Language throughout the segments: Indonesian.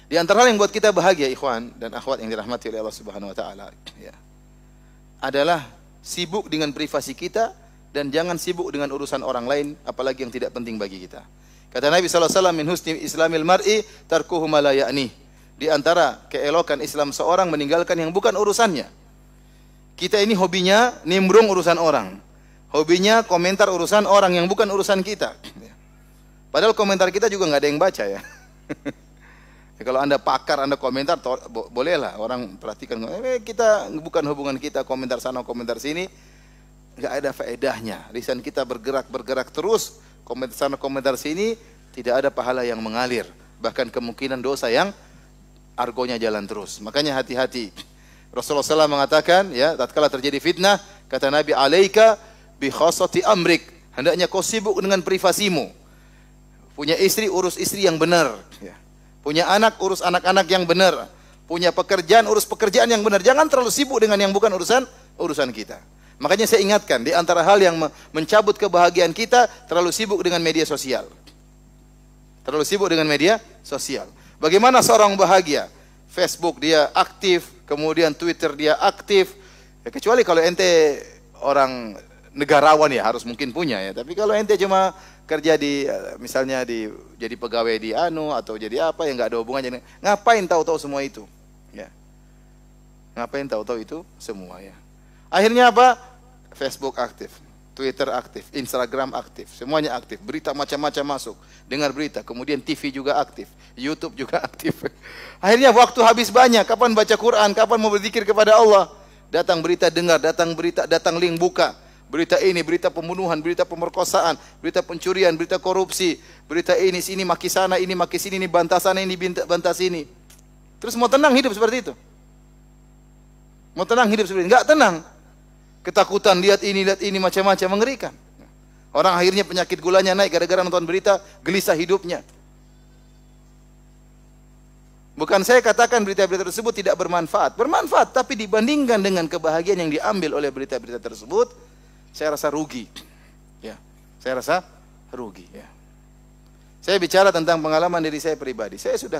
Di antara hal yang buat kita bahagia, ikhwan dan akhwat yang dirahmati oleh Allah Subhanahu wa taala, ya, adalah sibuk dengan privasi kita dan jangan sibuk dengan urusan orang lain, apalagi yang tidak penting bagi kita. Kata Nabi sallallahu alaihi wasallam, min husni islamil mar'i tarkuhu ma la ya'ni. Di antara keelokan Islam seorang meninggalkan yang bukan urusannya. Kita ini hobinya nimbrung urusan orang. Hobinya komentar urusan orang yang bukan urusan kita. Padahal komentar kita juga nggak ada yang baca ya. Ya, kalau Anda pakar, Anda komentar, bolehlah orang perhatikan. Kita bukan hubungan kita komentar sana, komentar sini, nggak ada faedahnya. Lisan kita bergerak terus, komentar sana, komentar sini, tidak ada pahala yang mengalir. Bahkan kemungkinan dosa yang argonya jalan terus. Makanya hati-hati. Rasulullah SAW mengatakan, ya, tatkala terjadi fitnah, kata Nabi, alaika bi khassati amrik. Hendaknya kau sibuk dengan privasimu. Punya istri, urus istri yang benar. Ya. Punya anak, urus anak-anak yang benar. Punya pekerjaan, urus pekerjaan yang benar. Jangan terlalu sibuk dengan yang bukan urusan kita. Makanya saya ingatkan, di antara hal yang mencabut kebahagiaan kita, terlalu sibuk dengan media sosial. Terlalu sibuk dengan media sosial. Bagaimana seorang bahagia? Facebook dia aktif, kemudian Twitter dia aktif. Ya, kecuali kalau ente orang negarawan ya harus mungkin punya ya. Tapi kalau ente cuma kerja di misalnya jadi pegawai di atau jadi apa yang nggak ada hubungannya, ngapain tahu-tahu semua itu? Ya. Ngapain tahu-tahu itu semua ya. Akhirnya apa? Facebook aktif, Twitter aktif, Instagram aktif, semuanya aktif. Berita macam-macam masuk, dengar berita, kemudian TV juga aktif, YouTube juga aktif. Akhirnya waktu habis banyak. Kapan baca Quran? Kapan mau berzikir kepada Allah? Datang berita dengar, datang link buka. Berita ini, berita pembunuhan, berita pemerkosaan, berita pencurian, berita korupsi, berita ini sini maki sana, ini maki sini, ini bantah sana, ini bantah sini. Terus mau tenang hidup seperti itu? Mau tenang hidup seperti itu? Enggak tenang. Ketakutan, lihat ini macam-macam, mengerikan. Orang akhirnya penyakit gulanya naik gara-gara nonton berita, gelisah hidupnya. Bukan saya katakan berita-berita tersebut tidak bermanfaat. Bermanfaat, tapi dibandingkan dengan kebahagiaan yang diambil oleh berita-berita tersebut, saya rasa rugi. Ya, saya rasa rugi. Ya. Saya bicara tentang pengalaman diri saya pribadi. Saya sudah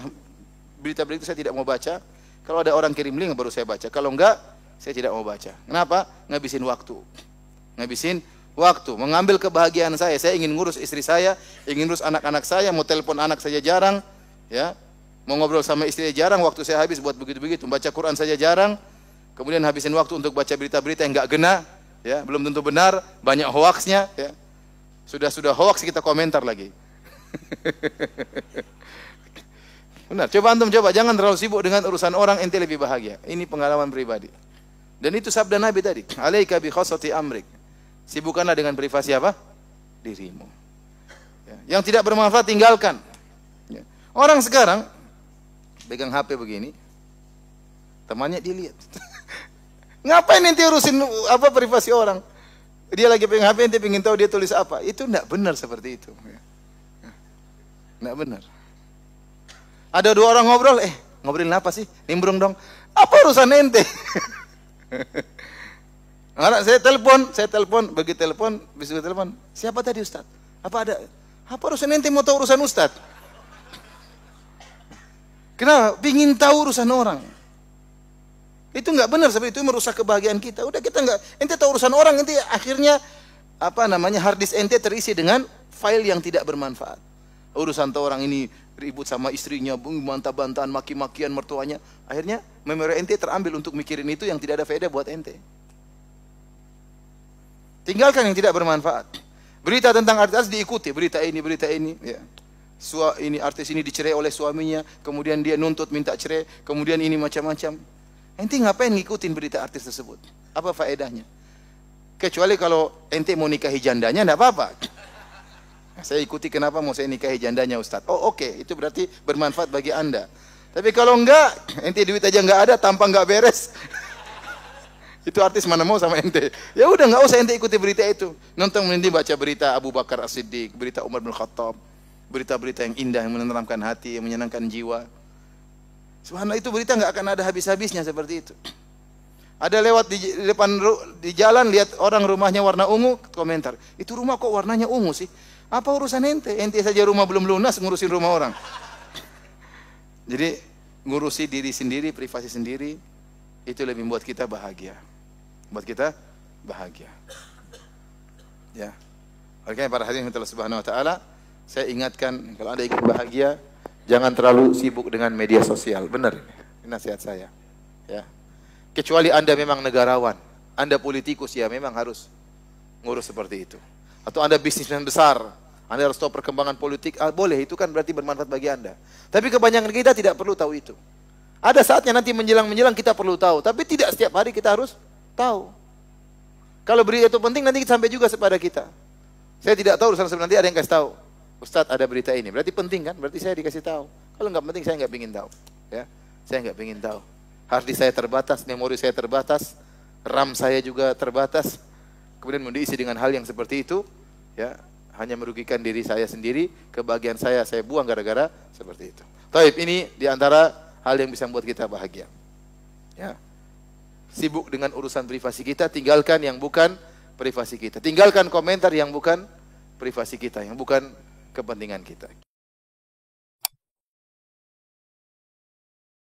berita-berita saya tidak mau baca. Kalau ada orang kirim link baru saya baca. Kalau enggak, saya tidak mau baca. Kenapa? Ngabisin waktu. Ngabisin waktu. Mengambil kebahagiaan saya. Saya ingin ngurus istri saya, ingin ngurus anak-anak saya, mau telepon anak saja jarang. Ya. Mau ngobrol sama istri jarang, waktu saya habis buat begitu-begitu. Baca Quran saja jarang. Kemudian habisin waktu untuk baca berita-berita yang enggak gena. Ya, belum tentu benar, banyak hoaxnya. Ya. Sudah hoax kita komentar lagi. Benar, coba antum jangan terlalu sibuk dengan urusan orang, ente lebih bahagia. Ini pengalaman pribadi. Dan itu sabda Nabi tadi, alaika bi khassati amrik. Sibukkanlah dengan privasi apa? Dirimu. Ya. Yang tidak bermanfaat tinggalkan. Ya. Orang sekarang pegang HP begini, temannya dilihat. Ngapain ente urusin apa privasi orang? Dia lagi pegang HP, ente pengen tahu dia tulis apa. Itu enggak benar seperti itu. Enggak benar. Ada dua orang ngobrol, ngobrolin apa sih? Nimbrung dong. Apa urusan ente? Anak saya telepon, begitu telepon, siapa tadi Ustaz? Apa urusan ente mau tahu urusan Ustaz? Kenapa? Pingin tahu urusan orang. Itu enggak benar, seperti itu merusak kebahagiaan kita. Udah kita enggak, ente tahu urusan orang, ente akhirnya hard disk ente terisi dengan file yang tidak bermanfaat. Urusan tahu orang ini ribut sama istrinya, bantah-bantahan, maki-makian mertuanya. Akhirnya memori ente terambil untuk mikirin itu yang tidak ada faedah buat ente. Tinggalkan yang tidak bermanfaat. Berita tentang artis diikuti, berita ini, ya. Ini artis ini dicerai oleh suaminya, kemudian dia nuntut minta cerai, kemudian ini macam-macam. Ente ngapain ngikutin berita artis tersebut? Apa faedahnya? Kecuali kalau ente mau nikahi jandanya, enggak apa-apa. Saya ikuti kenapa mau saya nikahi jandanya Ustaz. Oh oke, itu berarti bermanfaat bagi Anda. Tapi kalau enggak, ente duit aja enggak ada, tampang enggak beres. Itu artis mana mau sama ente. Ya udah enggak usah ente ikuti berita itu. Nonton mending baca berita Abu Bakar As-Siddiq, berita Umar bin Khattab, berita-berita yang indah yang menenteramkan hati, yang menyenangkan jiwa. Subhanallah, itu berita enggak akan ada habis-habisnya seperti itu. Ada lewat di jalan lihat orang rumahnya warna ungu, komentar. Itu rumah kok warnanya ungu sih? Apa urusan ente? Ente saja rumah belum lunas ngurusin rumah orang. Jadi ngurusi diri sendiri, privasi sendiri, itu lebih membuat kita bahagia. Membuat kita bahagia. Ya. Makanya para hadirin Allah Subhanahu wa taala, saya ingatkan kalau Anda ingin bahagia, jangan terlalu sibuk dengan media sosial. Benar. Ini nasihat saya. Ya. Kecuali Anda memang negarawan, Anda politikus, ya memang harus ngurus seperti itu. Atau Anda bisnismen besar, Anda harus tahu perkembangan politik, boleh, itu kan berarti bermanfaat bagi Anda. Tapi kebanyakan kita tidak perlu tahu itu. Ada saatnya nanti menjelang-menjelang kita perlu tahu, tapi tidak setiap hari kita harus tahu. Kalau berita itu penting, nanti sampai juga kepada kita. Saya tidak tahu, urusan nanti ada yang kasih tahu. Ustadz, ada berita ini, berarti penting kan? Berarti saya dikasih tahu. Kalau nggak penting, saya nggak ingin tahu. Ya, saya nggak ingin tahu. Hard disk saya terbatas, memori saya terbatas, RAM saya juga terbatas. Kemudian mau diisi dengan hal yang seperti itu, ya hanya merugikan diri saya sendiri, kebahagiaan saya buang gara-gara seperti itu. Taib, ini diantara hal yang bisa membuat kita bahagia. Ya, sibuk dengan urusan privasi kita, tinggalkan yang bukan privasi kita. Tinggalkan komentar yang bukan privasi kita, yang bukan kepentingan kita.